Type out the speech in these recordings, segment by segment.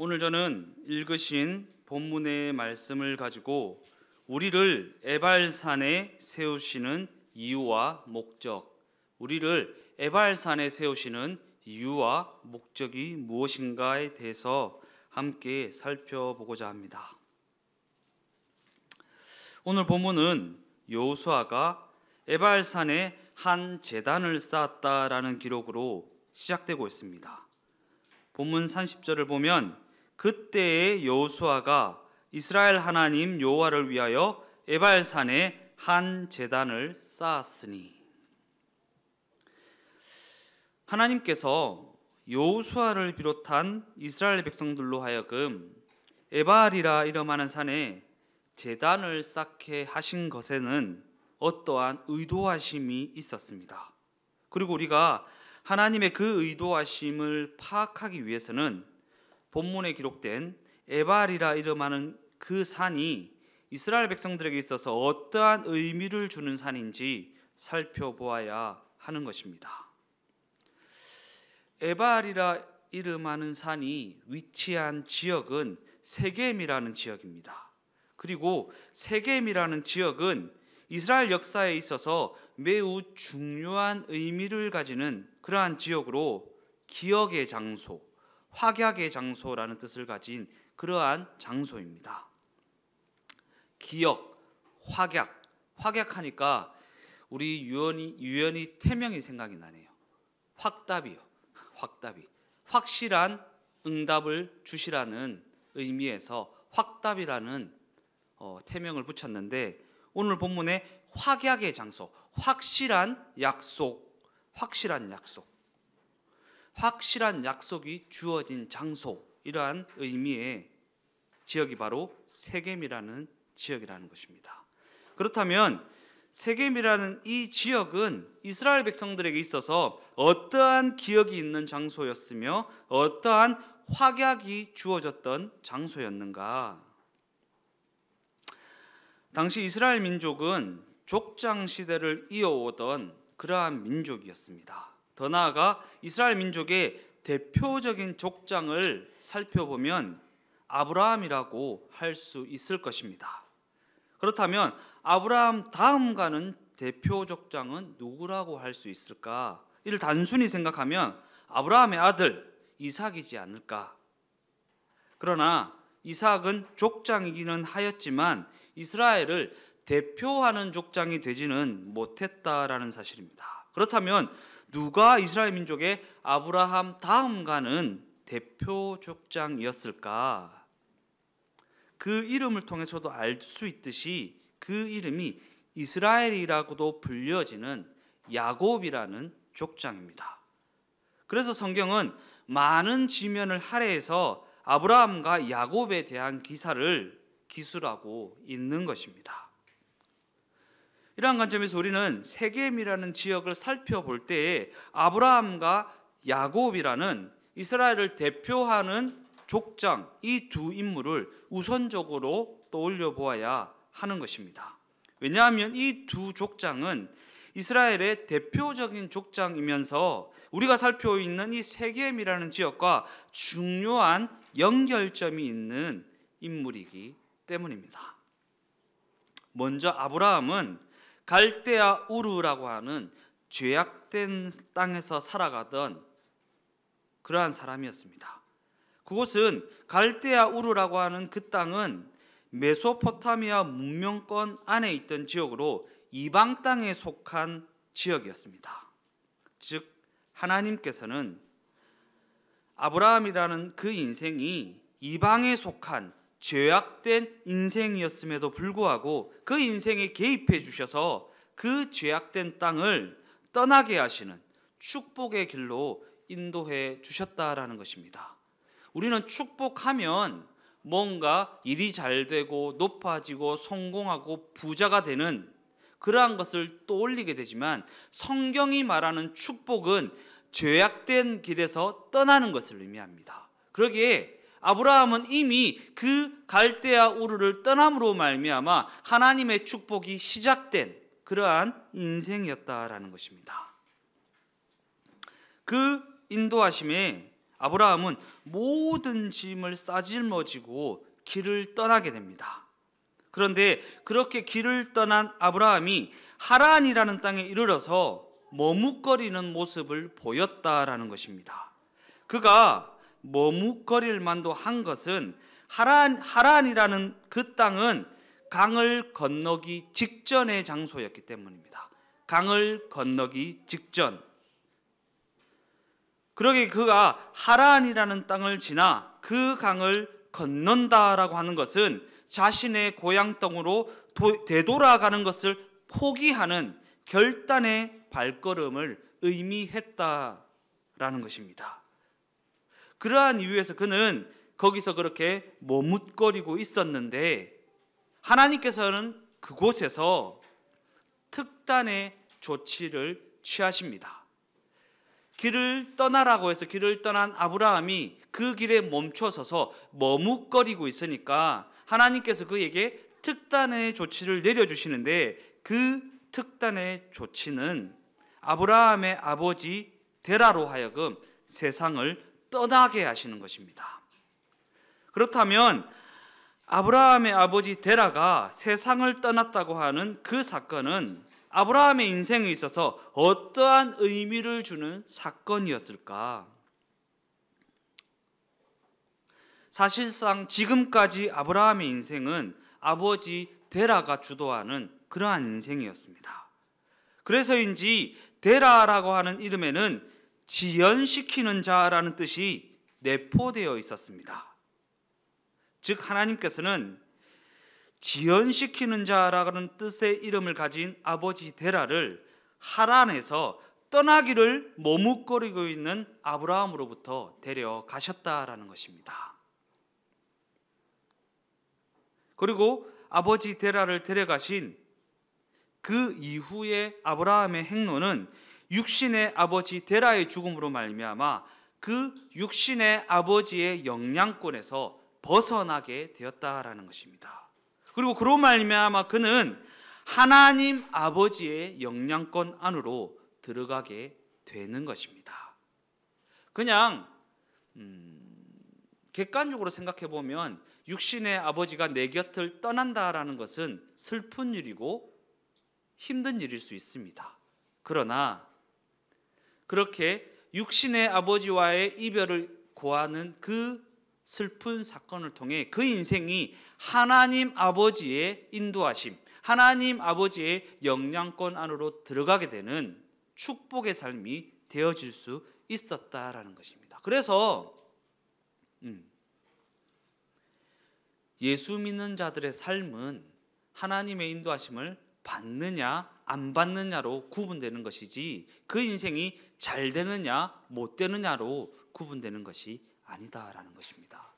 오늘 저는 읽으신 본문의 말씀을 가지고 우리를 에발산에 세우시는 이유와 목적, 우리를 에발산에 세우시는 이유와 목적이 무엇인가에 대해서 함께 살펴보고자 합니다. 오늘 본문은 여호수아가 에발산에 한 제단을 쌓았다라는 기록으로 시작되고 있습니다. 본문 30절을 보면 그때의 여호수아가 이스라엘 하나님 여호와를 위하여 에발산에 한 제단을 쌓았으니, 하나님께서 여호수아를 비롯한 이스라엘 백성들로 하여금 에발이라 이름하는 산에 제단을 쌓게 하신 것에는 어떠한 의도하심이 있었습니다. 그리고 우리가 하나님의 그 의도하심을 파악하기 위해서는 본문에 기록된 에발이라 이름하는 그 산이 이스라엘 백성들에게 있어서 어떠한 의미를 주는 산인지 살펴보아야 하는 것입니다. 에발이라 이름하는 산이 위치한 지역은 세겜이라는 지역입니다. 그리고 세겜이라는 지역은 이스라엘 역사에 있어서 매우 중요한 의미를 가지는 그러한 지역으로 기억의 장소, 확약의 장소라는 뜻을 가진 그러한 장소입니다. 기억, 확약, 확약하니까 우리 유연히 태명이 생각이 나네요. 확답이요. 확답이. 확실한 응답을 주시라는 의미에서 확답이라는 태명을 붙였는데, 오늘 본문에 확약의 장소, 확실한 약속, 확실한 약속이 주어진 장소, 이러한 의미의 지역이 바로 세겜이라는 지역이라는 것입니다. 그렇다면 세겜이라는 이 지역은 이스라엘 백성들에게 있어서 어떠한 기억이 있는 장소였으며 어떠한 확약이 주어졌던 장소였는가? 당시 이스라엘 민족은 족장 시대를 이어오던 그러한 민족이었습니다. 더 나아가 이스라엘 민족의 대표적인 족장을 살펴보면 아브라함이라고 할 수 있을 것입니다. 그렇다면 아브라함 다음 가는 대표 족장은 누구라고 할 수 있을까? 이를 단순히 생각하면 아브라함의 아들 이삭이지 않을까? 그러나 이삭은 족장이기는 하였지만 이스라엘을 대표하는 족장이 되지는 못했다라는 사실입니다. 그렇다면 누가 이스라엘 민족의 아브라함 다음 가는 대표 족장이었을까? 그 이름을 통해서도 알 수 있듯이 그 이름이 이스라엘이라고도 불려지는 야곱이라는 족장입니다. 그래서 성경은 많은 지면을 할애해서 아브라함과 야곱에 대한 기사를 기술하고 있는 것입니다. 이러한 관점에서 우리는 세겜이라는 지역을 살펴볼 때에 아브라함과 야곱이라는 이스라엘을 대표하는 족장, 이 두 인물을 우선적으로 떠올려 보아야 하는 것입니다. 왜냐하면 이 두 족장은 이스라엘의 대표적인 족장이면서 우리가 살펴보고 있는 이 세겜이라는 지역과 중요한 연결점이 있는 인물이기 때문입니다. 먼저 아브라함은 갈대아 우르라고 하는 죄악된 땅에서 살아가던 그러한 사람이었습니다. 그곳은 갈대아 우르라고 하는 그 땅은 메소포타미아 문명권 안에 있던 지역으로 이방 땅에 속한 지역이었습니다. 즉 하나님께서는 아브라함이라는 그 인생이 이방에 속한 죄악된 인생이었음에도 불구하고 그 인생에 개입해 주셔서 그 죄악된 땅을 떠나게 하시는 축복의 길로 인도해 주셨다라는 것입니다. 우리는 축복하면 뭔가 일이 잘 되고 높아지고 성공하고 부자가 되는 그러한 것을 떠올리게 되지만, 성경이 말하는 축복은 죄악된 길에서 떠나는 것을 의미합니다. 그러기에 아브라함은 이미 그 갈대아 우르를 떠남으로 말미암아 하나님의 축복이 시작된 그러한 인생이었다라는 것입니다. 그 인도하심에 아브라함은 모든 짐을 싸질머지고 길을 떠나게 됩니다. 그런데 그렇게 길을 떠난 아브라함이 하란이라는 땅에 이르러서 머뭇거리는 모습을 보였다라는 것입니다. 그가 머뭇거릴 만도 한 것은 하란이라는 그 땅은 강을 건너기 직전의 장소였기 때문입니다. 강을 건너기 직전. 그러게 그가 하란이라는 땅을 지나 그 강을 건넌다라고 하는 것은 자신의 고향 땅으로 되돌아가는 것을 포기하는 결단의 발걸음을 의미했다라는 것입니다. 그러한 이유에서 그는 거기서 그렇게 머뭇거리고 있었는데 하나님께서는 그곳에서 특단의 조치를 취하십니다. 길을 떠나라고 해서 길을 떠난 아브라함이 그 길에 멈춰서서 머뭇거리고 있으니까 하나님께서 그에게 특단의 조치를 내려주시는데 그 특단의 조치는 아브라함의 아버지 데라로 하여금 세상을 떠나게 하시는 것입니다. 그렇다면 아브라함의 아버지 데라가 세상을 떠났다고 하는 그 사건은 아브라함의 인생에 있어서 어떠한 의미를 주는 사건이었을까? 사실상 지금까지 아브라함의 인생은 아버지 데라가 주도하는 그러한 인생이었습니다. 그래서인지 데라라고 하는 이름에는 지연시키는 자라는 뜻이 내포되어 있었습니다. 즉 하나님께서는 지연시키는 자라는 뜻의 이름을 가진 아버지 데라를 하란에서 떠나기를 머뭇거리고 있는 아브라함으로부터 데려가셨다라는 것입니다. 그리고 아버지 데라를 데려가신 그 이후에 아브라함의 행로는 육신의 아버지 데라의 죽음으로 말미암아 그 육신의 아버지의 영향권에서 벗어나게 되었다라는 것입니다. 그리고 그로 말미암아 그는 하나님 아버지의 영향권 안으로 들어가게 되는 것입니다. 그냥 객관적으로 생각해 보면 육신의 아버지가 내 곁을 떠난다라는 것은 슬픈 일이고 힘든 일일 수 있습니다. 그러나 그렇게 육신의 아버지와의 이별을 고하는 그 슬픈 사건을 통해 그 인생이 하나님 아버지의 인도하심, 하나님 아버지의 영향권 안으로 들어가게 되는 축복의 삶이 되어질 수 있었다라는 것입니다. 그래서 예수 믿는 자들의 삶은 하나님의 인도하심을 받느냐 안 받느냐로 구분되는 것이지 그 인생이 잘 되느냐 못 되느냐로 구분되는 것이 아니다라는 것입니다.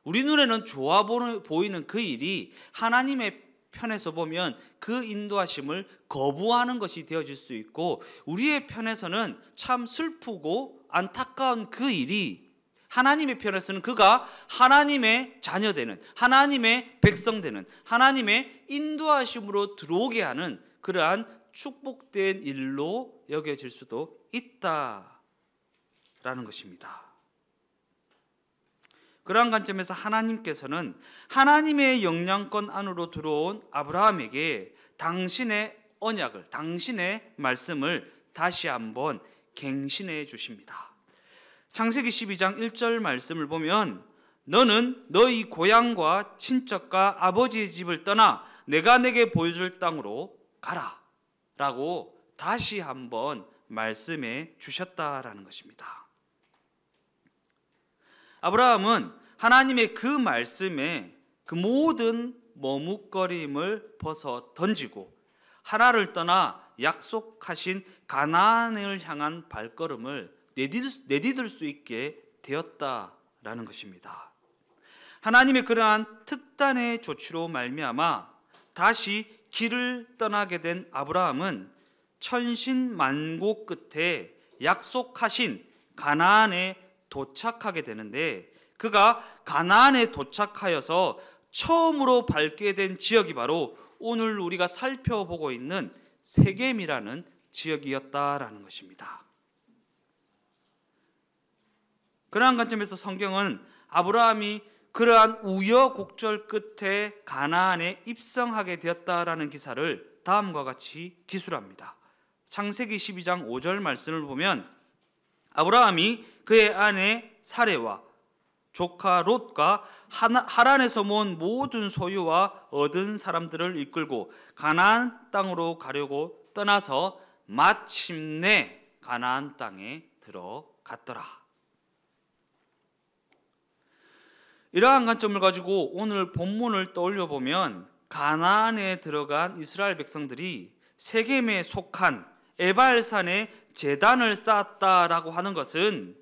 우리 눈에는 좋아 보이는 그 일이 하나님의 편에서 보면 그 인도하심을 거부하는 것이 되어질 수 있고 우리의 편에서는 참 슬프고 안타까운 그 일이 하나님의 편에서는 그가 하나님의 자녀되는 하나님의 백성되는 하나님의 인도하심으로 들어오게 하는 그러한 축복된 일로 여겨질 수도 있다라는 것입니다. 그러한 관점에서 하나님께서는 하나님의 영향권 안으로 들어온 아브라함에게 당신의 언약을, 당신의 말씀을 다시 한번 갱신해 주십니다. 창세기 12장 1절 말씀을 보면 너는 너희 고향과 친척과 아버지의 집을 떠나 내가 내게 보여줄 땅으로 가라 라고 다시 한번 말씀해 주셨다라는 것입니다. 아브라함은 하나님의 그 말씀에 그 모든 머뭇거림을 벗어 던지고 하나를 떠나 약속하신 가나안을 향한 발걸음을 내디딜 수 있게 되었다라는 것입니다. 하나님의 그러한 특단의 조치로 말미암아 다시 길을 떠나게 된 아브라함은 천신만고 끝에 약속하신 가나안에 도착하게 되는데 그가 가나안에 도착하여서 처음으로 밟게 된 지역이 바로 오늘 우리가 살펴보고 있는 세겜이라는 지역이었다라는 것입니다. 그러한 관점에서 성경은 아브라함이 그러한 우여곡절 끝에 가나안에 입성하게 되었다라는 기사를 다음과 같이 기술합니다. 창세기 12장 5절 말씀을 보면 아브라함이 그의 아내 사레와 조카 롯과 하란에서 모은 모든 소유와 얻은 사람들을 이끌고 가나안 땅으로 가려고 떠나서 마침내 가나안 땅에 들어갔더라. 이러한 관점을 가지고 오늘 본문을 떠올려 보면 가나안에 들어간 이스라엘 백성들이 세겜에 속한 에발산에 제단을 쌓았다라고 하는 것은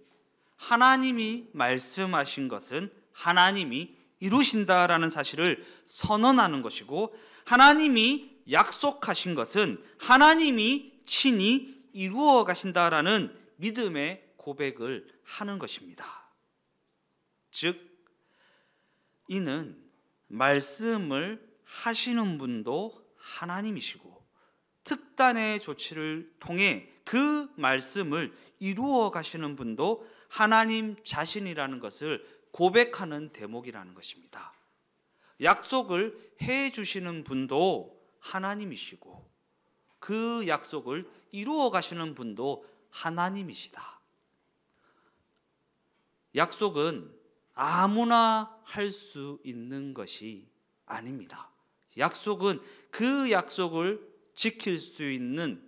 하나님이 말씀하신 것은 하나님이 이루신다라는 사실을 선언하는 것이고, 하나님이 약속하신 것은 하나님이 친히 이루어 가신다라는 믿음의 고백을 하는 것입니다. 즉 이는 말씀을 하시는 분도 하나님이시고 특단의 조치를 통해 그 말씀을 이루어 가시는 분도 하나님 자신이라는 것을 고백하는 대목이라는 것입니다. 약속을 해 주시는 분도 하나님이시고 그 약속을 이루어 가시는 분도 하나님이시다. 약속은 아무나 할 수 있는 것이 아닙니다. 약속은 그 약속을 지킬 수 있는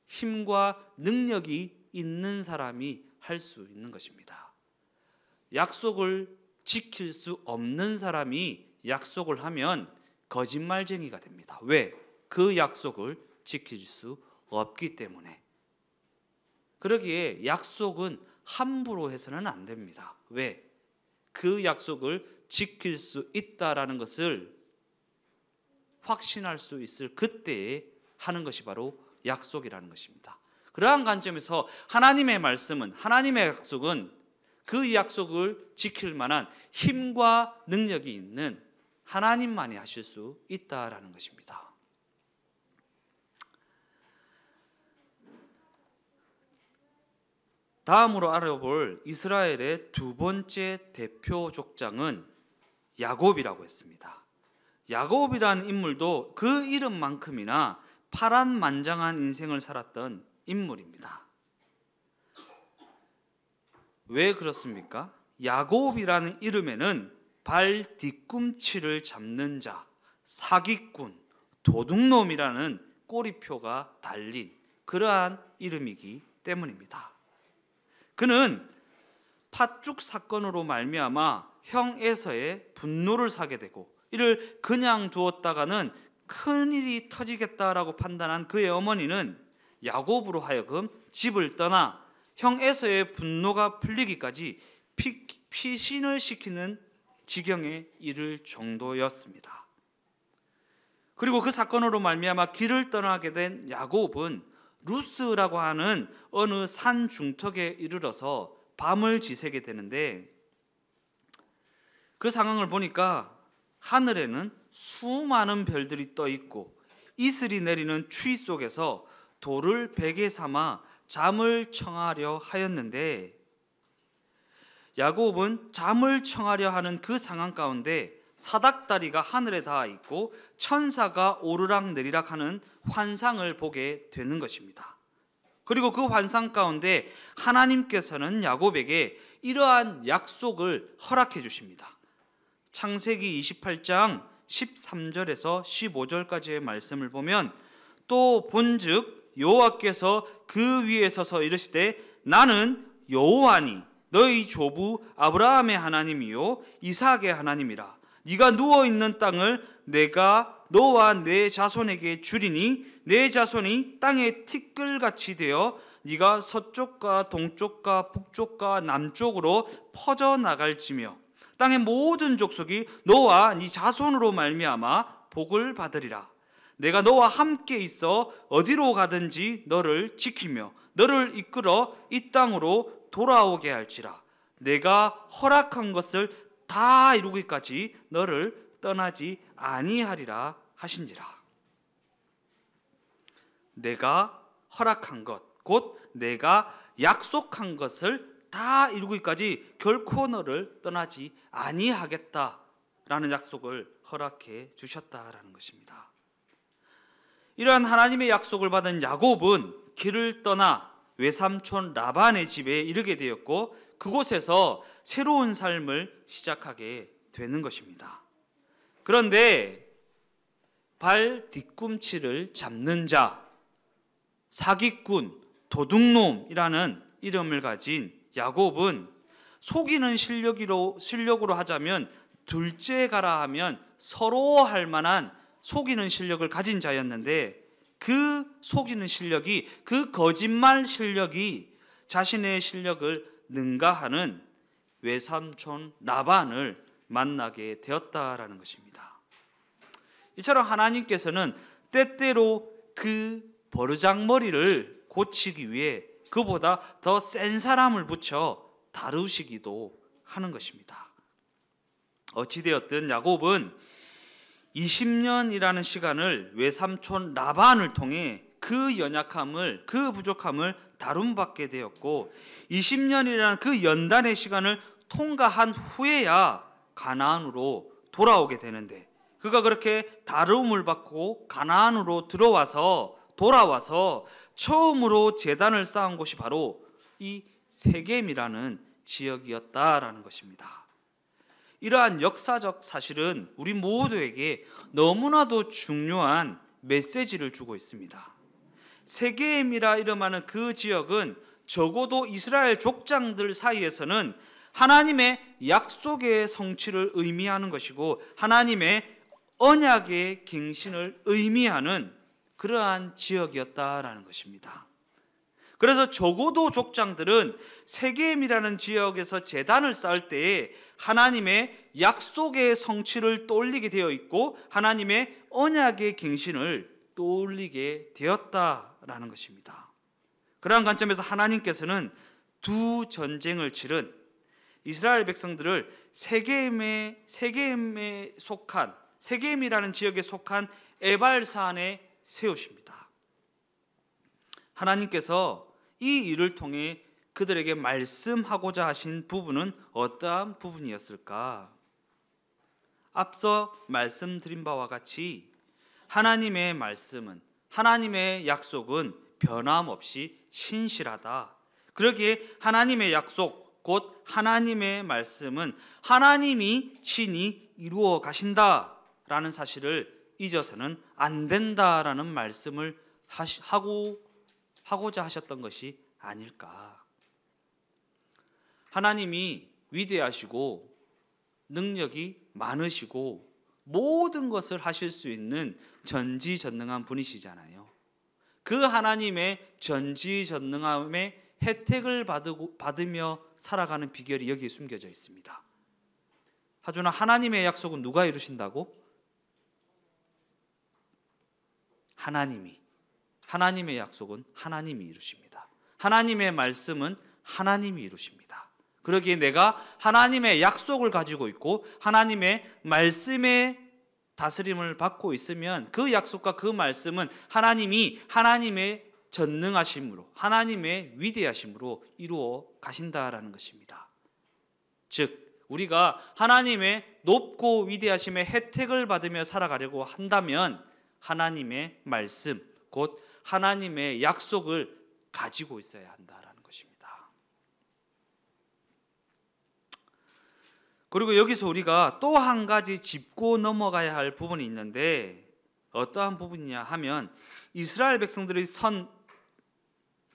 힘과 능력이 있는 사람이 할 수 있는 것입니다. 약속을 지킬 수 없는 사람이 약속을 하면 거짓말쟁이가 됩니다. 왜? 그 약속을 지킬 수 없기 때문에. 그러기에 약속은 함부로 해서는 안 됩니다. 왜? 그 약속을 지킬 수 있다라는 것을 확신할 수 있을 그때에 하는 것이 바로 약속이라는 것입니다. 그러한 관점에서 하나님의 말씀은, 하나님의 약속은 그 약속을 지킬 만한 힘과 능력이 있는 하나님만이 하실 수 있다라는 것입니다. 다음으로 알아볼 이스라엘의 두 번째 대표 족장은 야곱이라고 했습니다. 야곱이라는 인물도 그 이름만큼이나 파란만장한 인생을 살았던 인물입니다. 왜 그렇습니까? 야곱이라는 이름에는 발 뒤꿈치를 잡는 자, 사기꾼, 도둑놈이라는 꼬리표가 달린 그러한 이름이기 때문입니다. 그는 팥죽 사건으로 말미암아 형 에서의 분노를 사게 되고 이를 그냥 두었다가는 큰일이 터지겠다라고 판단한 그의 어머니는 야곱으로 하여금 집을 떠나 형 에서의 분노가 풀리기까지 피신을 시키는 지경에 이를 정도였습니다. 그리고 그 사건으로 말미암아 길을 떠나게 된 야곱은 루스라고 하는 어느 산 중턱에 이르러서 밤을 지새게 되는데, 그 상황을 보니까 하늘에는 수많은 별들이 떠 있고 이슬이 내리는 추위 속에서 돌을 베개 삼아 잠을 청하려 하였는데, 야곱은 잠을 청하려 하는 그 상황 가운데 사닥다리가 하늘에 닿아 있고 천사가 오르락 내리락 하는 환상을 보게 되는 것입니다. 그리고 그 환상 가운데 하나님께서는 야곱에게 이러한 약속을 허락해 주십니다. 창세기 28장 13절에서 15절까지의 말씀을 보면, 또 본즉 여호와께서 그 위에 서서 이르시되 나는 여호와니 너희 조부 아브라함의 하나님이요 이삭의 하나님이라. 네가 누워있는 땅을 내가 너와 내 자손에게 주리니 내 자손이 땅의 티끌같이 되어 네가 서쪽과 동쪽과 북쪽과 남쪽으로 퍼져나갈지며 땅의 모든 족속이 너와 네 자손으로 말미암아 복을 받으리라. 내가 너와 함께 있어 어디로 가든지 너를 지키며 너를 이끌어 이 땅으로 돌아오게 할지라. 내가 허락한 것을 다 이루기까지 너를 떠나지 아니하리라 하신지라. 내가 허락한 것, 곧 내가 약속한 것을 다 이루기까지 결코 너를 떠나지 아니하겠다라는 약속을 허락해 주셨다라는 것입니다. 이러한 하나님의 약속을 받은 야곱은 길을 떠나 외삼촌 라반의 집에 이르게 되었고 그곳에서 새로운 삶을 시작하게 되는 것입니다. 그런데 발 뒤꿈치를 잡는 자, 사기꾼, 도둑놈이라는 이름을 가진 야곱은 속이는 실력으로 하자면 둘째가라 하면 서러워할 만한 속이는 실력을 가진 자였는데 그 속이는 실력이, 그 거짓말 실력이 자신의 실력을 능가하는 외삼촌 라반을 만나게 되었다라는 것입니다. 이처럼 하나님께서는 때때로 그 버르장머리를 고치기 위해 그보다 더 센 사람을 붙여 다루시기도 하는 것입니다. 어찌되었든 야곱은 20년이라는 시간을 외삼촌 라반을 통해 그 연약함을, 그 부족함을 다룸받게 되었고 20년이라는 그 연단의 시간을 통과한 후에야 가나안으로 돌아오게 되는데, 그가 그렇게 다rum을 받고 가나안으로 돌아와서 처음으로 제단을 쌓은 곳이 바로 이 세겜이라는 지역이었다라는 것입니다. 이러한 역사적 사실은 우리 모두에게 너무나도 중요한 메시지를 주고 있습니다. 세겜이라 이름하는 그 지역은 적어도 이스라엘 족장들 사이에서는 하나님의 약속의 성취를 의미하는 것이고 하나님의 언약의 갱신을 의미하는 그러한 지역이었다라는 것입니다. 그래서 적어도 족장들은 세겜이라는 지역에서 제단을 쌓을 때에 하나님의 약속의 성취를 떠올리게 되어 있고 하나님의 언약의 갱신을 떠올리게 되었다라는 것입니다. 그러한 관점에서 하나님께서는 두 전쟁을 치른 이스라엘 백성들을 세겜이라는 지역에 속한 에발산에 세우십니다. 하나님께서 이 일을 통해 그들에게 말씀하고자 하신 부분은 어떠한 부분이었을까? 앞서 말씀드린 바와 같이 하나님의 말씀은, 하나님의 약속은 변함없이 신실하다. 그러기에 하나님의 약속, 곧 하나님의 말씀은 하나님이 친히 이루어 가신다라는 사실을 잊어서는 안 된다라는 말씀을 하고자 하셨던 것이 아닐까. 하나님이 위대하시고 능력이 많으시고 모든 것을 하실 수 있는 전지전능한 분이시잖아요. 그 하나님의 전지전능함의 혜택을 받으며 살아가는 비결이 여기에 숨겨져 있습니다. 하주나 하나님의 약속은 누가 이루신다고? 하나님의 약속은 하나님이 이루십니다. 하나님의 말씀은 하나님이 이루십니다. 그러기에 내가 하나님의 약속을 가지고 있고 하나님의 말씀의 다스림을 받고 있으면 그 약속과 그 말씀은 하나님이 하나님의 전능하심으로, 하나님의 위대하심으로 이루어 가신다라는 것입니다. 즉 우리가 하나님의 높고 위대하심의 혜택을 받으며 살아가려고 한다면 하나님의 말씀, 곧 하나님의 약속을 가지고 있어야 한다라는 것입니다. 그리고 여기서 우리가 또 한 가지 짚고 넘어가야 할 부분이 있는데 어떠한 부분이냐 하면 이스라엘 백성들이 선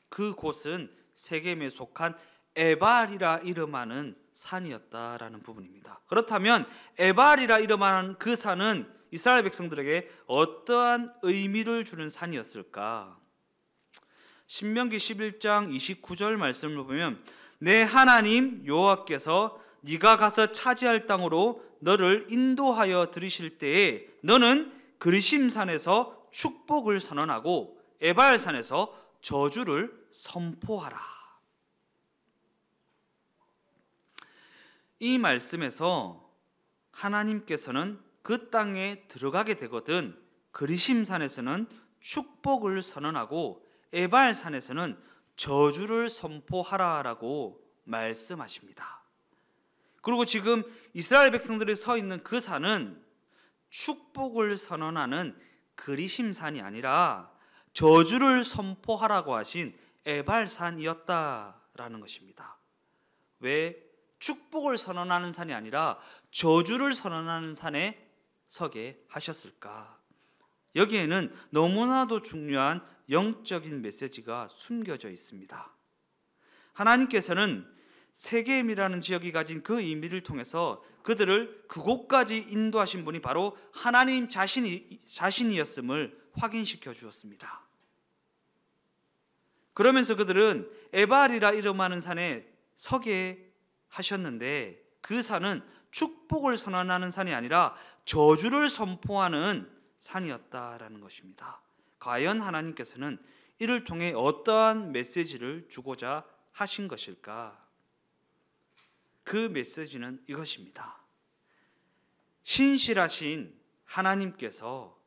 그곳은 세겜에 속한 에발이라 이름하는 산이었다라는 부분입니다. 그렇다면 에발이라 이름하는 그 산은 이스라엘 백성들에게 어떠한 의미를 주는 산이었을까? 신명기 11장 29절 말씀을 보면 내 하나님 여호와께서 네가 가서 차지할 땅으로 너를 인도하여 들이실 때에 너는 그리심산에서 축복을 선언하고 에발산에서 저주를 선포하라. 이 말씀에서 하나님께서는 그 땅에 들어가게 되거든 그리심산에서는 축복을 선언하고 에발산에서는 저주를 선포하라라고 말씀하십니다. 그리고 지금 이스라엘 백성들이 서 있는 그 산은 축복을 선언하는 그리심산이 아니라 저주를 선포하라고 하신 에발산이었다라는 것입니다. 왜 축복을 선언하는 산이 아니라 저주를 선언하는 산에 서게 하셨을까? 여기에는 너무나도 중요한 영적인 메시지가 숨겨져 있습니다. 하나님께서는 세겜이라는 지역이 가진 그 의미를 통해서 그들을 그곳까지 인도하신 분이 바로 하나님 자신이었음을 확인시켜 주었습니다. 그러면서 그들은 에발이라 이름하는 산에 서게 하셨는데 그 산은 축복을 선언하는 산이 아니라 저주를 선포하는 산이었다라는 것입니다. 과연 하나님께서는 이를 통해 어떠한 메시지를 주고자 하신 것일까? 그 메시지는 이것입니다. 신실하신 하나님께서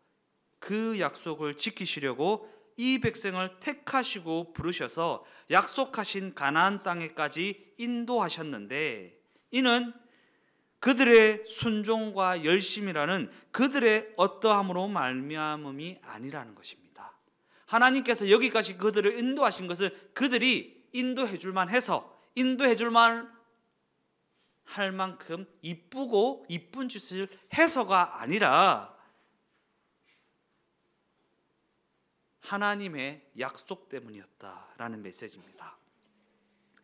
그 약속을 지키시려고 이 백성을 택하시고 부르셔서 약속하신 가나안 땅에까지 인도하셨는데 이는 그들의 순종과 열심이라는 그들의 어떠함으로 말미암음이 아니라는 것입니다. 하나님께서 여기까지 그들을 인도하신 것은 그들이 인도해 줄만 해서 인도해 줄만 할 만큼 이쁘고 이쁜 짓을 해서가 아니라 하나님의 약속 때문이었다라는 메시지입니다.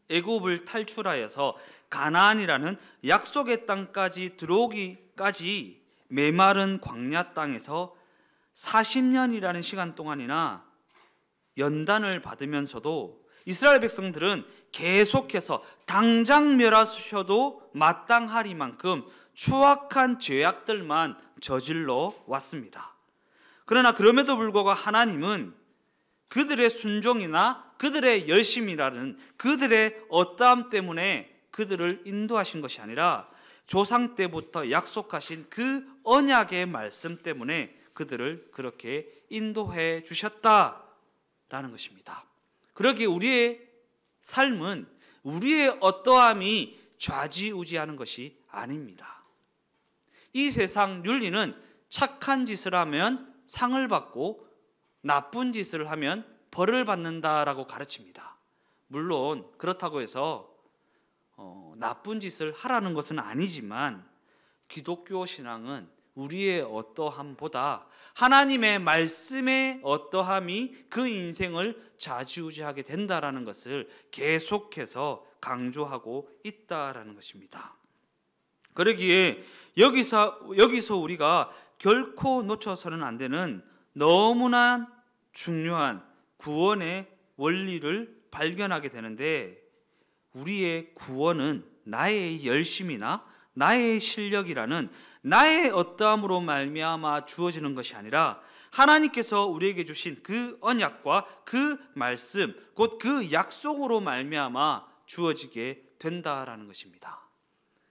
애굽을 탈출하여서 가나안이라는 약속의 땅까지 들어오기까지 메마른 광야 땅에서 40년이라는 시간 동안이나 연단을 받으면서도 이스라엘 백성들은 계속해서 당장 멸하셔도 마땅하리만큼 추악한 죄악들만 저질러 왔습니다. 그러나 그럼에도 불구하고 하나님은 그들의 순종이나 그들의 열심이라는 그들의 어떠함 때문에 그들을 인도하신 것이 아니라 조상 때부터 약속하신 그 언약의 말씀 때문에 그들을 그렇게 인도해 주셨다라는 것입니다. 그러기에 우리의 삶은 우리의 어떠함이 좌지우지하는 것이 아닙니다. 이 세상 윤리는 착한 짓을 하면 상을 받고 나쁜 짓을 하면 벌을 받는다라고 가르칩니다. 물론 그렇다고 해서 나쁜 짓을 하라는 것은 아니지만 기독교 신앙은 우리의 어떠함보다 하나님의 말씀의 어떠함이 그 인생을 좌지우지하게 된다라는 것을 계속해서 강조하고 있다라는 것입니다. 그러기에 여기서 우리가 결코 놓쳐서는 안 되는 너무나 중요한 구원의 원리를 발견하게 되는데 우리의 구원은 나의 열심이나 나의 실력이라는 나의 어떠함으로 말미암아 주어지는 것이 아니라 하나님께서 우리에게 주신 그 언약과 그 말씀 곧 그 약속으로 말미암아 주어지게 된다라는 것입니다.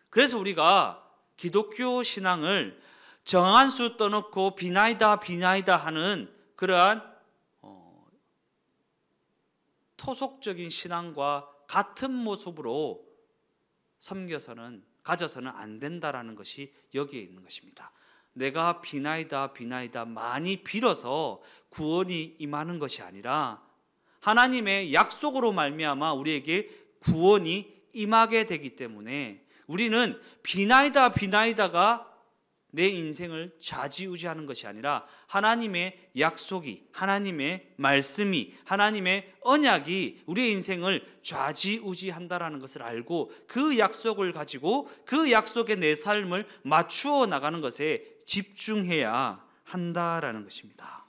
그래서 우리가 기독교 신앙을 정한 수 떠놓고 비나이다 하는 그러한 토속적인 신앙과 같은 모습으로 가져서는 안 된다라는 것이 여기에 있는 것입니다. 내가 비나이다 많이 빌어서 구원이 임하는 것이 아니라 하나님의 약속으로 말미암아 우리에게 구원이 임하게 되기 때문에 우리는 비나이다가 내 인생을 좌지우지하는 것이 아니라 하나님의 약속이, 하나님의 말씀이, 하나님의 언약이 우리의 인생을 좌지우지한다라는 것을 알고 그 약속을 가지고 그 약속에 내 삶을 맞추어 나가는 것에 집중해야 한다라는 것입니다.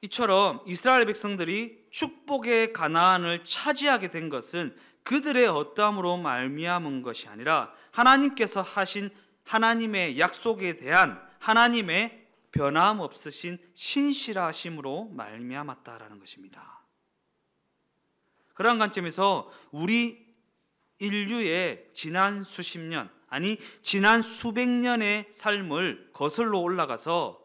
이처럼 이스라엘 백성들이 축복의 가나안을 차지하게 된 것은 그들의 어떠함으로 말미암은 것이 아니라 하나님께서 하신 하나님의 약속에 대한 하나님의 변함없으신 신실하심으로 말미암았다라는 것입니다. 그러한 관점에서 우리 인류의 지난 수십 년, 아니 지난 수백 년의 삶을 거슬러 올라가서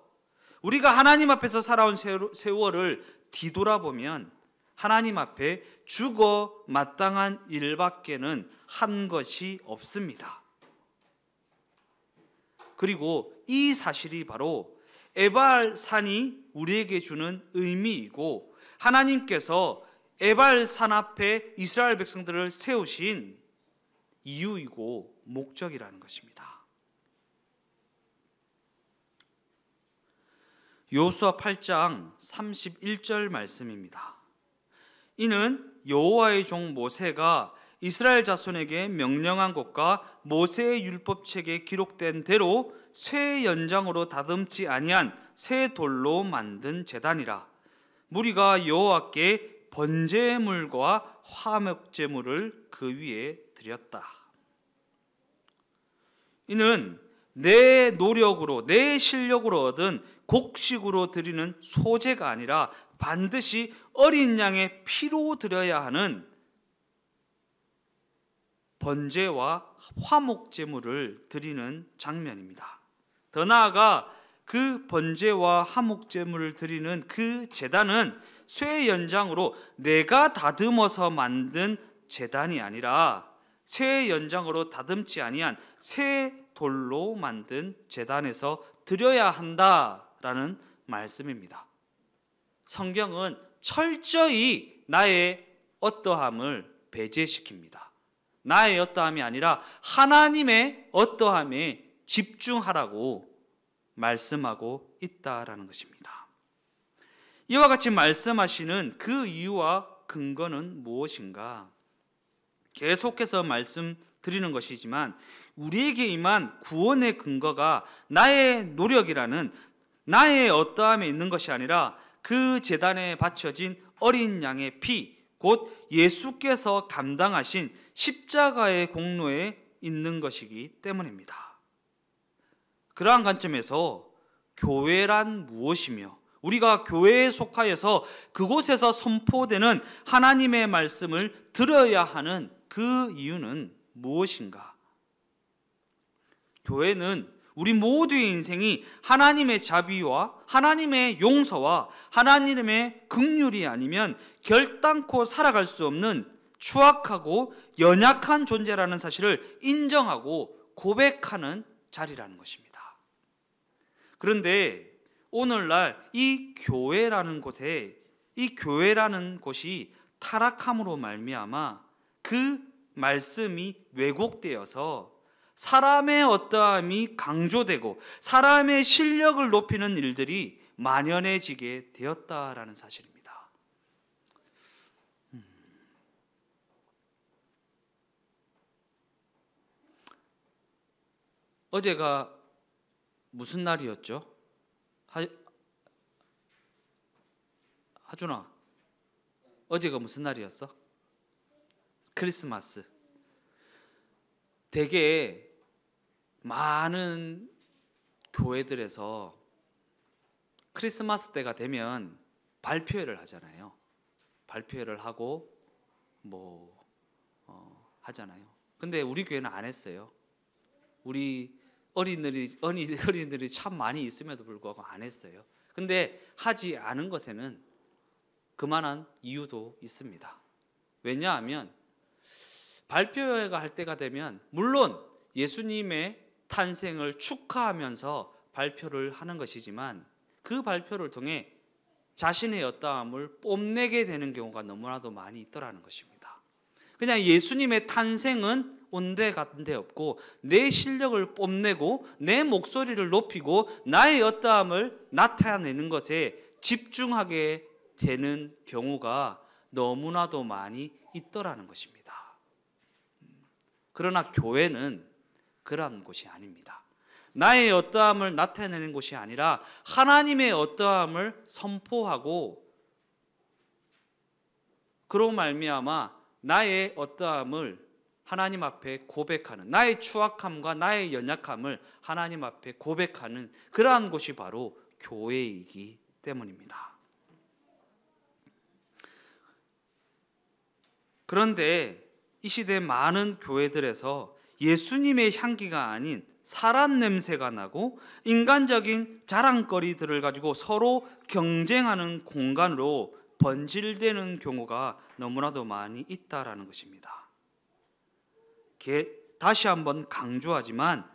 우리가 하나님 앞에서 살아온 세월을 뒤돌아보면 하나님 앞에 죽어 마땅한 일밖에는 한 것이 없습니다. 그리고 이 사실이 바로 에발산이 우리에게 주는 의미이고, 하나님께서 에발산 앞에 이스라엘 백성들을 세우신 이유이고 목적이라는 것입니다. 여호수아 8장 31절 말씀입니다. 이는 여호와의 종 모세가 이스라엘 자손에게 명령한 것과 모세의 율법책에 기록된 대로 쇠 연장으로 다듬지 아니한 새 돌로 만든 제단이라. 무리가 여호와께 번제물과 화목제물을 그 위에 드렸다. 이는 내 노력으로, 내 실력으로 얻은 곡식으로 드리는 소제가 아니라 반드시 어린 양의 피로 드려야 하는 번제와 화목제물을 드리는 장면입니다. 더 나아가 그 번제와 화목제물을 드리는 그 제단은 쇠 연장으로 내가 다듬어서 만든 제단이 아니라 쇠 연장으로 다듬지 아니한 새 돌로 만든 제단에서 드려야 한다라는 말씀입니다. 성경은 철저히 나의 어떠함을 배제시킵니다. 나의 어떠함이 아니라 하나님의 어떠함에 집중하라고 말씀하고 있다라는 것입니다. 이와 같이 말씀하시는 그 이유와 근거는 무엇인가? 계속해서 말씀드리는 것이지만 우리에게 임한 구원의 근거가 나의 노력이라는 나의 어떠함에 있는 것이 아니라 그 제단에 바쳐진 어린 양의 피, 곧 예수께서 감당하신 십자가의 공로에 있는 것이기 때문입니다. 그러한 관점에서 교회란 무엇이며 우리가 교회에 속하여서 그곳에서 선포되는 하나님의 말씀을 들어야 하는 그 이유는 무엇인가? 교회는 우리 모두의 인생이 하나님의 자비와 하나님의 용서와 하나님의 긍휼이 아니면 결단코 살아갈 수 없는 추악하고 연약한 존재라는 사실을 인정하고 고백하는 자리라는 것입니다. 그런데 오늘날 이 교회라는 곳이 타락함으로 말미암아 그 말씀이 왜곡되어서 사람의 어떠함이 강조되고 사람의 실력을 높이는 일들이 만연해지게 되었다라는 사실입니다. 어제가 무슨 날이었죠? 하준아, 어제가 무슨 날이었어? 크리스마스. 되게 많은 교회들에서 크리스마스 때가 되면 발표회를 하잖아요. 발표회를 하고 하잖아요. 근데 우리 교회는 안 했어요. 우리 어린이들이 참 많이 있음에도 불구하고 안 했어요. 근데 하지 않은 것에는 그만한 이유도 있습니다. 왜냐하면 발표회가 할 때가 되면 물론 예수님의 탄생을 축하하면서 발표를 하는 것이지만 그 발표를 통해 자신의 어떠함을 뽐내게 되는 경우가 너무나도 많이 있더라는 것입니다. 그냥 예수님의 탄생은 온데간데 없고 내 실력을 뽐내고 내 목소리를 높이고 나의 어떠함을 나타내는 것에 집중하게 되는 경우가 너무나도 많이 있더라는 것입니다. 그러나 교회는 그러한 곳이 아닙니다. 나의 어떠함을 나타내는 곳이 아니라 하나님의 어떠함을 선포하고 그로 말미암아 나의 어떠함을 하나님 앞에 고백하는, 나의 추악함과 나의 연약함을 하나님 앞에 고백하는 그러한 곳이 바로 교회이기 때문입니다. 그런데 이 시대 많은 교회들에서 예수님의 향기가 아닌 사람 냄새가 나고 인간적인 자랑거리들을 가지고 서로 경쟁하는 공간으로 번질되는 경우가 너무나도 많이 있다라는 것입니다. 다시 한번 강조하지만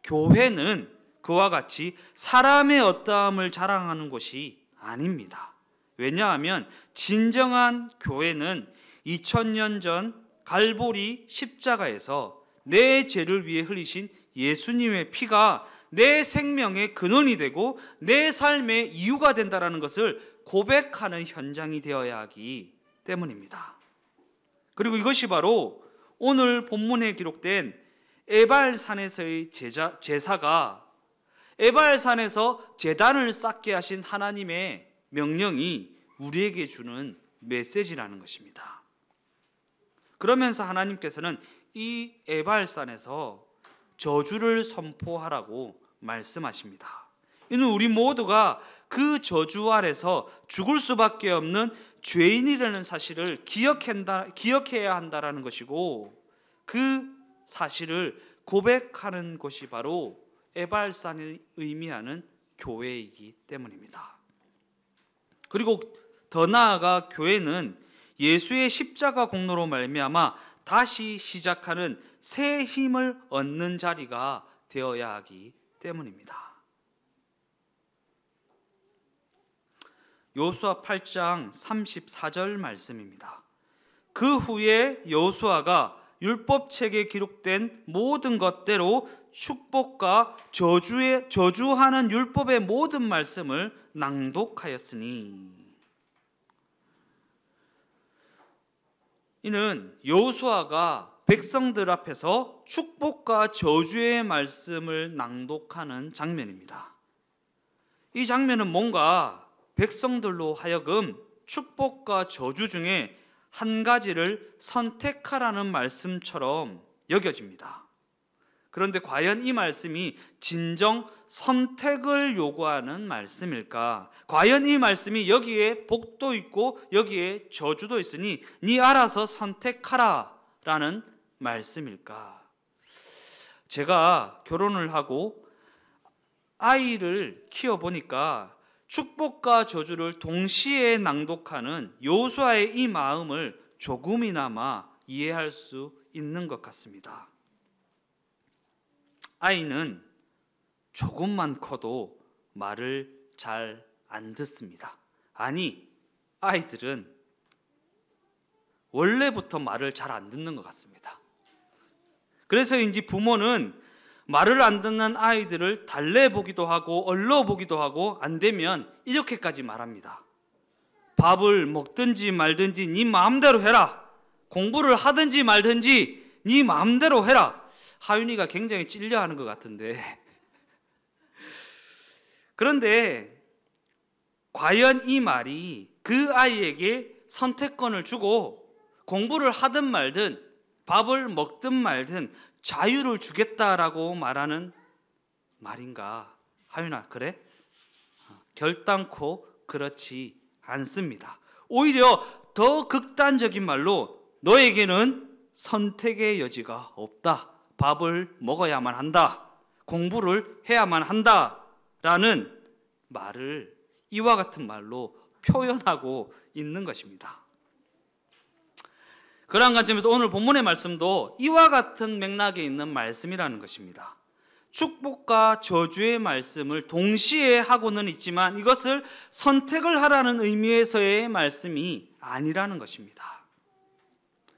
교회는 그와 같이 사람의 어떠함을 자랑하는 곳이 아닙니다. 왜냐하면 진정한 교회는 2000년 전 갈보리 십자가에서 내 죄를 위해 흘리신 예수님의 피가 내 생명의 근원이 되고 내 삶의 이유가 된다는 것을 고백하는 현장이 되어야 하기 때문입니다. 그리고 이것이 바로 오늘 본문에 기록된 에발산에서의 제사가 에발산에서 제단을 쌓게 하신 하나님의 명령이 우리에게 주는 메시지라는 것입니다. 그러면서 하나님께서는 이 에발산에서 저주를 선포하라고 말씀하십니다. 이는 우리 모두가 그 저주 아래서 죽을 수밖에 없는 죄인이라는 사실을 기억해야 한다는 것이고, 그 사실을 고백하는 것이 바로 에발산이 의미하는 교회이기 때문입니다. 그리고 더 나아가 교회는 예수의 십자가 공로로 말미암아 다시 시작하는 새 힘을 얻는 자리가 되어야 하기 때문입니다. 여호수아 8장 34절 말씀입니다. 그 후에 여호수아가 율법책에 기록된 모든 것대로 축복과 저주하는 율법의 모든 말씀을 낭독하였으니, 이는 여호수아가 백성들 앞에서 축복과 저주의 말씀을 낭독하는 장면입니다. 이 장면은 뭔가 백성들로 하여금 축복과 저주 중에 한 가지를 선택하라는 말씀처럼 여겨집니다. 그런데 과연 이 말씀이 진정 선택을 요구하는 말씀일까? 과연 이 말씀이 여기에 복도 있고 여기에 저주도 있으니 네 알아서 선택하라 라는 말씀일까? 제가 결혼을 하고 아이를 키워보니까 축복과 저주를 동시에 낭독하는 여호수아의 이 마음을 조금이나마 이해할 수 있는 것 같습니다. 아이는 조금만 커도 말을 잘 안 듣습니다. 아니, 아이들은 원래부터 말을 잘 안 듣는 것 같습니다. 그래서인지 부모는 말을 안 듣는 아이들을 달래보기도 하고 얼러보기도 하고 안 되면 이렇게까지 말합니다. 밥을 먹든지 말든지 네 마음대로 해라. 공부를 하든지 말든지 네 마음대로 해라. 하윤이가 굉장히 찔려하는 것 같은데, 그런데 과연 이 말이 그 아이에게 선택권을 주고 공부를 하든 말든 밥을 먹든 말든 자유를 주겠다라고 말하는 말인가? 하윤아, 그래? 결단코 그렇지 않습니다. 오히려 더 극단적인 말로 너에게는 선택의 여지가 없다. 밥을 먹어야만 한다. 공부를 해야만 한다라는 말을 이와 같은 말로 표현하고 있는 것입니다. 그러한 관점에서 오늘 본문의 말씀도 이와 같은 맥락에 있는 말씀이라는 것입니다. 축복과 저주의 말씀을 동시에 하고는 있지만 이것을 선택을 하라는 의미에서의 말씀이 아니라는 것입니다.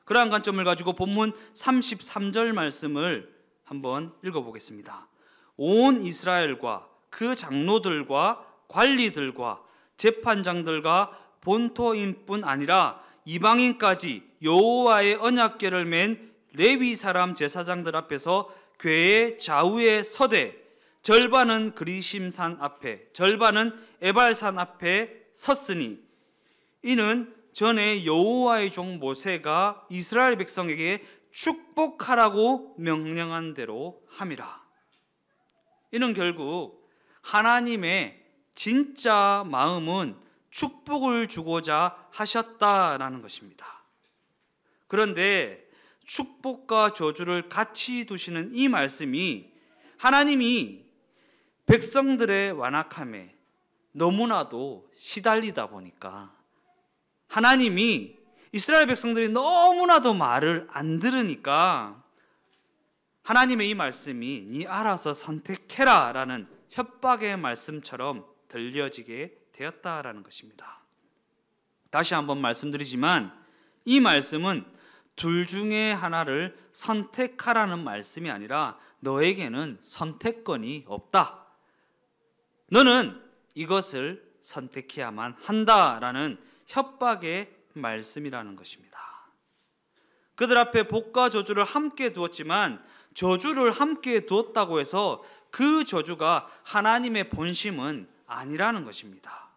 그러한 관점을 가지고 본문 33절 말씀을 한번 읽어보겠습니다. 온 이스라엘과 그 장로들과 관리들과 재판장들과 본토인뿐 아니라 이방인까지 여호와의 언약궤를 맨 레위 사람 제사장들 앞에서 궤의 좌우에 서되 절반은 그리심산 앞에 절반은 에발산 앞에 섰으니 이는 전에 여호와의 종 모세가 이스라엘 백성에게 축복하라고 명령한 대로 함이라. 이는 결국 하나님의 진짜 마음은 축복을 주고자 하셨다라는 것입니다. 그런데 축복과 저주를 같이 두시는 이 말씀이 하나님이 백성들의 완악함에 너무나도 시달리다 보니까 하나님이 이스라엘 백성들이 너무나도 말을 안 들으니까 하나님의 이 말씀이 네 알아서 선택해라 라는 협박의 말씀처럼 들려지게 되었다라는 것입니다. 다시 한번 말씀드리지만 이 말씀은 둘 중에 하나를 선택하라는 말씀이 아니라 너에게는 선택권이 없다. 너는 이것을 선택해야만 한다라는 협박의 말씀이라는 것입니다. 그들 앞에 복과 저주를 함께 두었지만 저주를 함께 두었다고 해서 그 저주가 하나님의 본심은 아니라는 것입니다.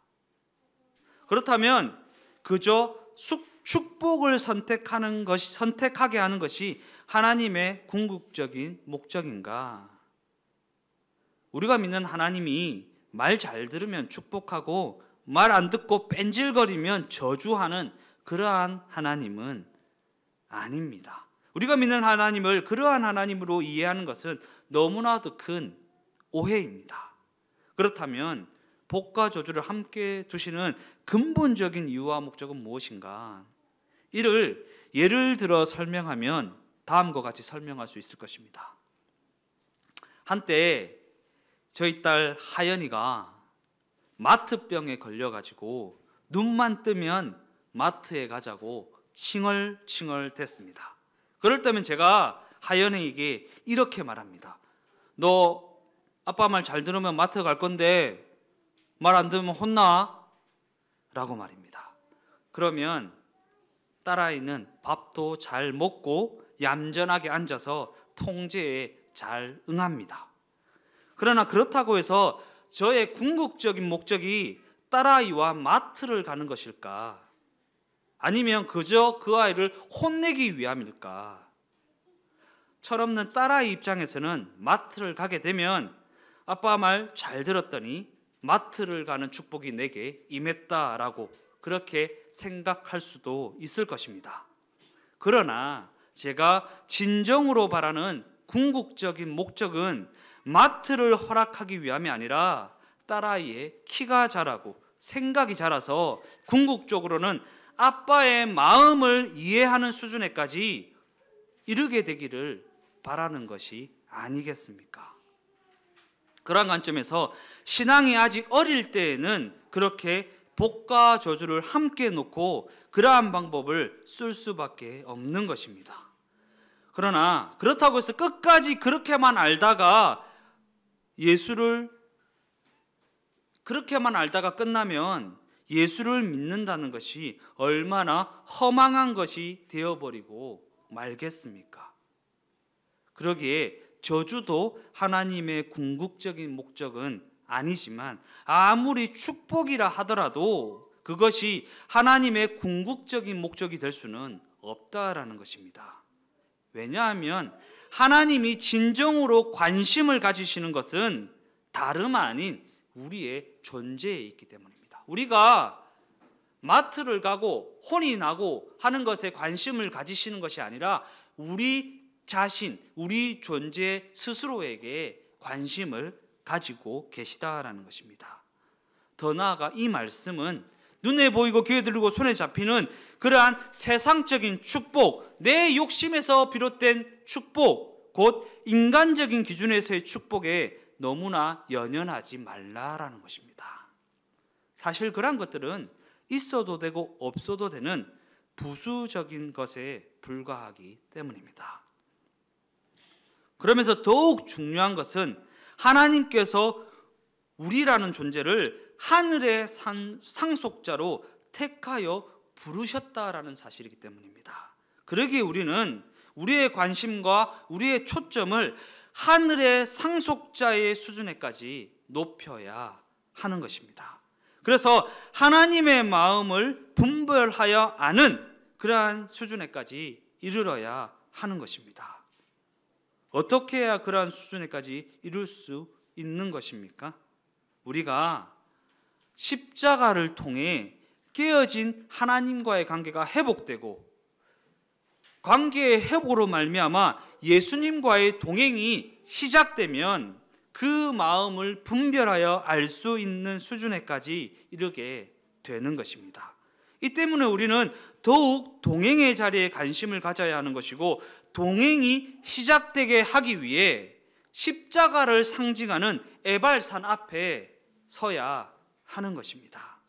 그렇다면 그저 축복을 선택하게 하는 것이 하나님의 궁극적인 목적인가? 우리가 믿는 하나님이 말 잘 들으면 축복하고 말 안 듣고 뺀질거리면 저주하는 그러한 하나님은 아닙니다. 우리가 믿는 하나님을 그러한 하나님으로 이해하는 것은 너무나도 큰 오해입니다. 그렇다면 복과 저주를 함께 두시는 근본적인 이유와 목적은 무엇인가? 이를 예를 들어 설명하면 다음과 같이 설명할 수 있을 것입니다. 한때 저희 딸 하연이가 마트병에 걸려가지고 눈만 뜨면 마트에 가자고 칭얼칭얼 des습니다. 그럴 때면 제가 하연이에게 이렇게 말합니다. 너 아빠 말 잘 들으면 마트 갈 건데 말 안 들으면 혼나? 라고 말입니다. 그러면 딸아이는 밥도 잘 먹고 얌전하게 앉아서 통제에 잘 응합니다. 그러나 그렇다고 해서 저의 궁극적인 목적이 딸아이와 마트를 가는 것일까? 아니면 그저 그 아이를 혼내기 위함일까? 철없는 딸아이 입장에서는 마트를 가게 되면 아빠 말 잘 들었더니 마트를 가는 축복이 내게 임했다라고 그렇게 생각할 수도 있을 것입니다. 그러나 제가 진정으로 바라는 궁극적인 목적은 마트를 허락하기 위함이 아니라 딸아이의 키가 자라고 생각이 자라서 궁극적으로는 아빠의 마음을 이해하는 수준에까지 이르게 되기를 바라는 것이 아니겠습니까? 그러한 관점에서 신앙이 아직 어릴 때에는 그렇게 복과 저주를 함께 놓고 그러한 방법을 쓸 수밖에 없는 것입니다. 그러나 그렇다고 해서 끝까지 그렇게만 알다가 그렇게만 알다가 끝나면 예수를 믿는다는 것이 얼마나 허망한 것이 되어버리고 말겠습니까? 그러기에 저주도 하나님의 궁극적인 목적은 아니지만 아무리 축복이라 하더라도 그것이 하나님의 궁극적인 목적이 될 수는 없다라는 것입니다. 왜냐하면 하나님이 진정으로 관심을 가지시는 것은 다름 아닌 우리의 존재에 있기 때문입니다. 우리가 마트를 가고 혼이 나고 하는 것에 관심을 가지시는 것이 아니라 우리 자신, 우리 존재 스스로에게 관심을 가지고 계시다라는 것입니다. 더 나아가 이 말씀은 눈에 보이고 귀에 들리고 손에 잡히는 그러한 세상적인 축복, 내 욕심에서 비롯된 축복, 곧 인간적인 기준에서의 축복에 너무나 연연하지 말라라는 것입니다. 사실 그러한 것들은 있어도 되고 없어도 되는 부수적인 것에 불과하기 때문입니다. 그러면서 더욱 중요한 것은 하나님께서 우리라는 존재를 하늘의 상속자로 택하여 부르셨다라는 사실이기 때문입니다. 그러기에 우리는 우리의 관심과 우리의 초점을 하늘의 상속자의 수준에까지 높여야 하는 것입니다. 그래서 하나님의 마음을 분별하여 아는 그러한 수준에까지 이르러야 하는 것입니다. 어떻게 해야 그러한 수준에까지 이룰 수 있는 것입니까? 우리가 십자가를 통해 깨어진 하나님과의 관계가 회복되고 관계의 회복으로 말미암아 예수님과의 동행이 시작되면 그 마음을 분별하여 알 수 있는 수준에까지 이르게 되는 것입니다. 이 때문에 우리는 더욱 동행의 자리에 관심을 가져야 하는 것이고, 동행이 시작되게 하기 위해 십자가를 상징하는 에발산 앞에 서야 하는 것입니다.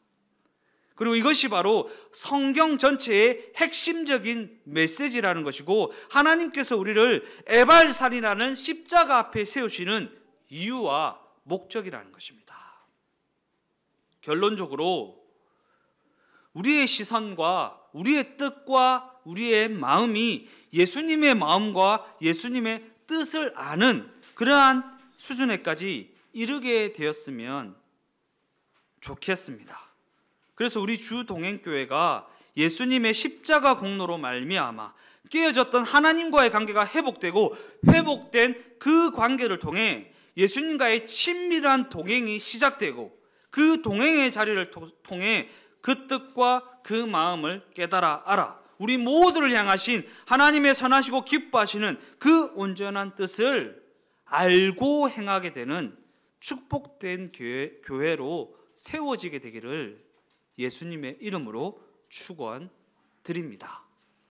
그리고 이것이 바로 성경 전체의 핵심적인 메시지라는 것이고, 하나님께서 우리를 에발산이라는 십자가 앞에 세우시는 이유와 목적이라는 것입니다. 결론적으로 우리의 시선과 우리의 뜻과 우리의 마음이 예수님의 마음과 예수님의 뜻을 아는 그러한 수준에까지 이르게 되었으면 좋겠습니다. 그래서 우리 주동행교회가 예수님의 십자가 공로로 말미암아 깨어졌던 하나님과의 관계가 회복되고, 회복된 그 관계를 통해 예수님과의 친밀한 동행이 시작되고, 그 동행의 자리를 통해 그 뜻과 그 마음을 깨달아 알아 우리 모두를 향하신 하나님의 선하시고 기뻐하시는 그 온전한 뜻을 알고 행하게 되는 축복된 교회로 세워지게 되기를 예수님의 이름으로 축원드립니다.